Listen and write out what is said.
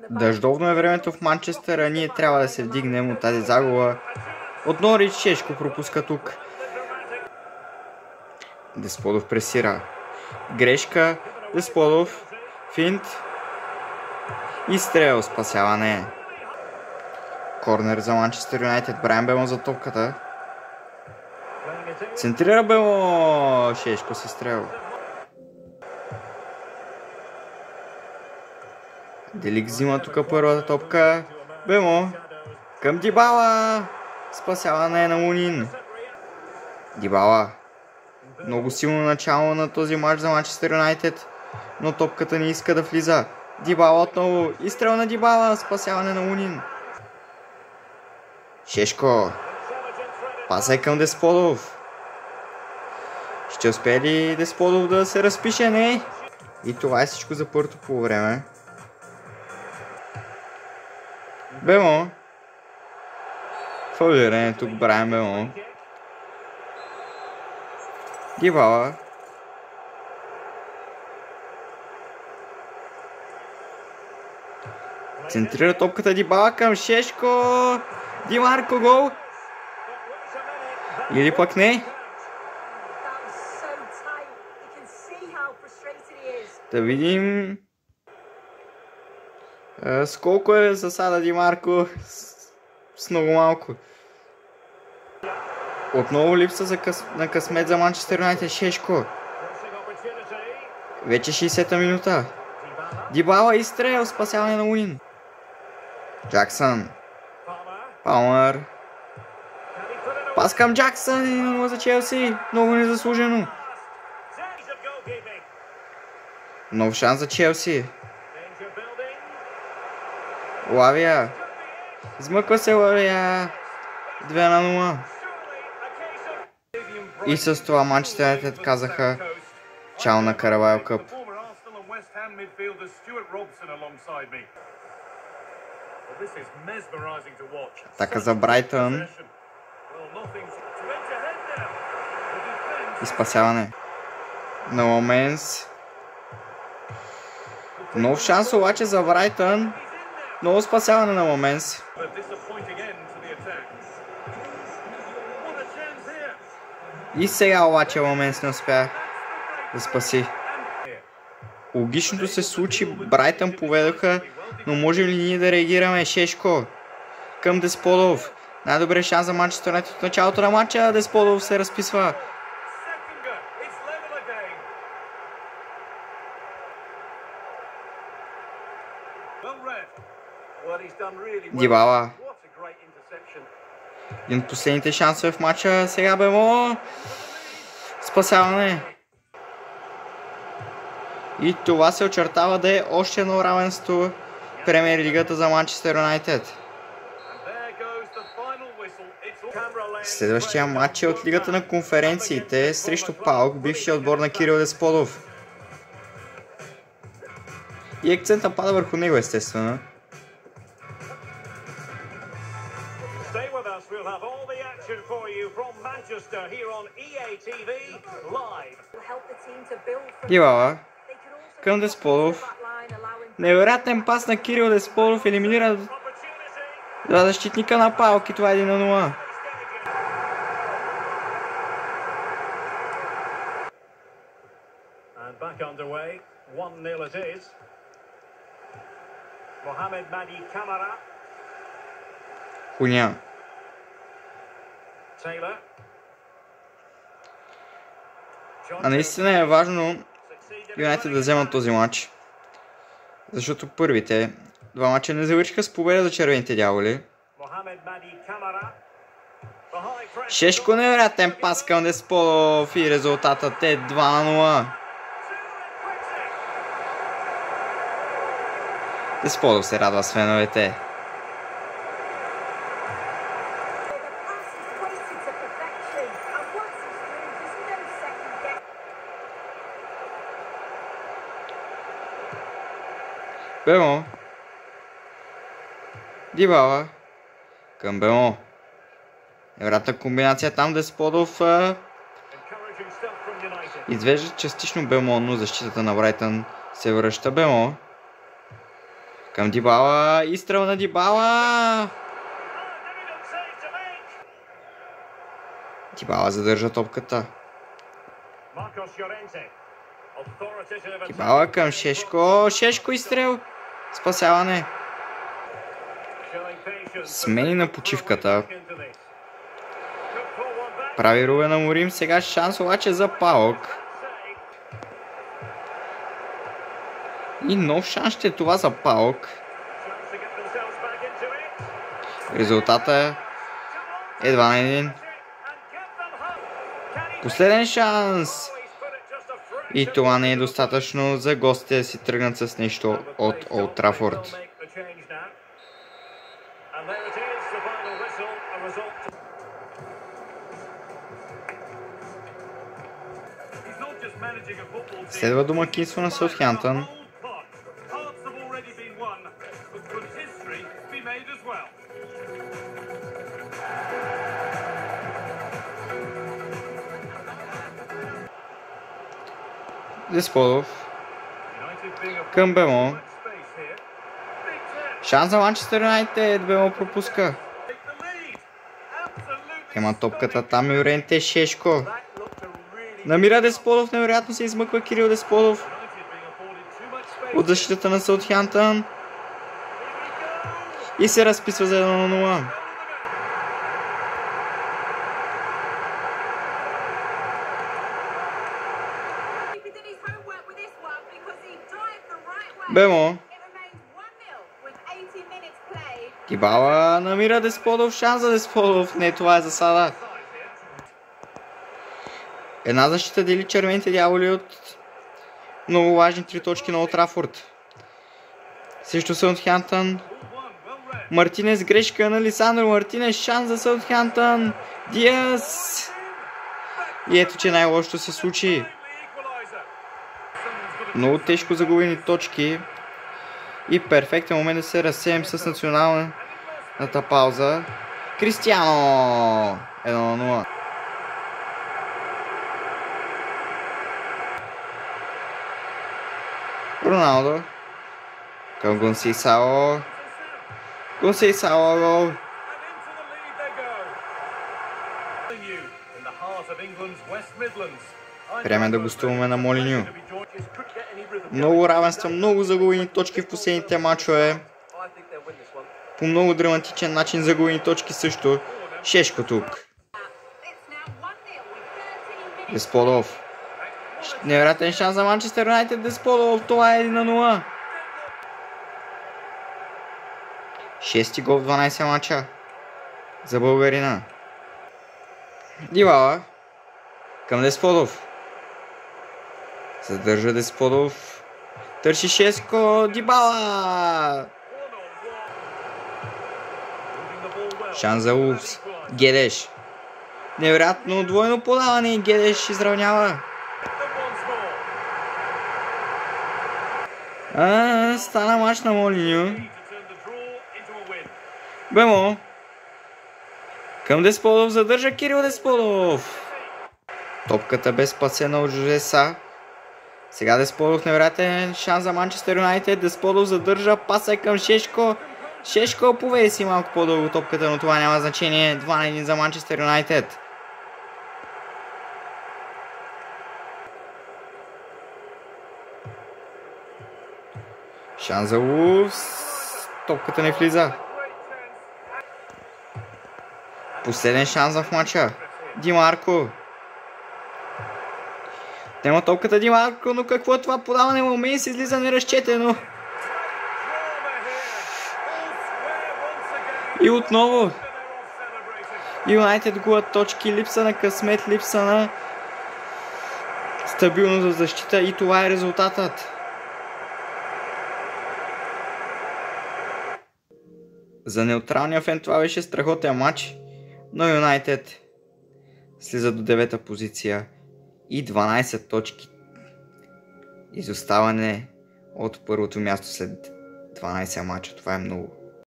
Дъждовно е времето в Манчестър, а ние трябва да се вдигнем от тази загуба. От Норич Шешко пропуска тук. Десподов пресира. Грешка. Десподов. Финт. И стрел. Спасяване. Корнер за Манчестър Юнайтед. Брайан Белмо за топката. Центрира Белмо. Шешко се стрел. Делик взима тук първата топка. Белмо. Към Дибала. Спасяване на Лунин. Дибала. Много силно начало на този матч за Манчестър Юнайтед, но топката не иска да влиза. Дибала отново. Изстрел на Дибала. Спасяване на Лунин. Шешко. Паса е към Десподов. Ще успее ли Десподов да се разпише? Не. И това е всичко за първото полувреме. Белмо. Фаулиране тук Брайан Белмо. Дибала. Центрира топката Дибала към Шешко. Димарко гол. Или пък не. Да видим с колко е засада Димарко. С много малко. Отново липса на късмет за Манчестър Юнайтед. Шешко. Вече 60-та минута. Дибала изстрел. Спасяване на Лунин. Джаксън. Палмър. Пас към Джаксън. 1-0 за Челси. Много незаслужено. Нов шанс за Челси. Лавия. Измъква се Лавия. 2-0. И с това Манчестър Юнайтед казаха чао на Каравайл Къп. Атака за Брайтън. И спасяване на Ламенс. Нов шанс обаче за Брайтън. Ново спасяване на Ламенс. И сега обаче Ламенс не успя да спаси. Логичното се случи, Брайтън поведоха, но може ли ние да реагираме? Шешко към Десподов. Най-добре шанс за Манчестър Юнайтед от началото на матча. Десподов се разписва. Дибала. Един от последните шансове в матча. Сега Белмо. Спасяване. И това се очертава да е още едно равенство в Премиер лигата за Манчестър Юнайтед. Следващия матч е от лигата на конференциите срещу ПАОК, бившия отбор на Кирил Десподов. И акцента пада върху него, естествено. Дибала към Десподов. Невероятен пас на Кирил Десподов. Елиминира защитника на ПАОК и това е 1-0. Хуня. А наистина е важно Юнайтед да вземат този матч, защото първите два матча не завършиха с победа за червените дяволи. Шешко невероятен пас към Десподов и резултатът е 2-0. Десподов се радва с феновете. Белмо. Дибала. Към Белмо. Невероятна комбинация там. Десподов извежда частично Белмо, но защитата на Брайтън се връща. Белмо. Към Дибала, изстрел на Дибала! Дибала задържа топката. Дибала към Шешко, Шешко изстрел! Спасяване! Смени на почивката. Прави Рубен Аморим, сега шанс обаче за Паок. И нов шанс ще е това за Паок. Резултата е 2-1. Последен шанс. И това не е достатъчно за гостите да си тръгнат с нещо от Олд Трафорд. Следва домакинство на Саутхемптън. Десподов към Бемо. Шанс за Манчестър Юнайтед. Бемо пропуска. Има топката там и Оренте Шешко. Намира Десподов. Невероятно се измъква Кирил Десподов от защитата на Саутхемптън. И се разписва за 1-0. Бемо. Дибала намира Десподов. Шанс за Десподов. Не, това е засада. Една защита дели червените дяволи от много важни 3 точки на Олд Трафорд. Срещу Саутхемптън. Мартинес, грешка на Лисандро Мартинес. Шанс за Саутхемптън. Диас. И ето, че най-лошото се случи. Много тежко загубени точки. И перфектен момент да се разсеем с националната пауза. Кристиано! 1-0. Роналдо. Към Гонсейсао. Гонсейсао гол. Време да гостуваме на Молиньо. Много равенства, много загубени точки в последните мачове. По много драматичен начин загубени точки също. Шешко тук. Десподов. Невероятен шанс за Манчестър Юнайтед. Десподов. Това е 1-0. 6 гол в 12 мача за българина. Дибала към Десподов. Задържа Десподов. Търси Шеско. Дибала. Шанс за Улфс. Гедеш. Невероятно двойно подаване и Гедеш изравнява. Стана мач на Молиньо. Бемо. Към Десподов. Задържа Кирил Десподов. Топката бе спасена от Жореса. Сега Десподов, невероятен шанс за Манчестър Юнайтед. Десподов задържа, паса е към Шешко. Шешко поведе си малко по-дълго топката, но това няма значение. 2-1 за Манчестър Юнайтед. Шанс за Улфс. Топката не влиза. Последен шанс в матча. Димарко. Тема топката Димарко, но какво е това подаване? Момент се излиза неразчетено. И отново Юнайтед губят точки, липса на късмет, липса на стабилност за защита и това е резултатът. За неутралния фен това беше страхотен матч, но Юнайтед слиза до 9-та позиция и 12 точки изоставане от първото място след 12 мача. Това е много.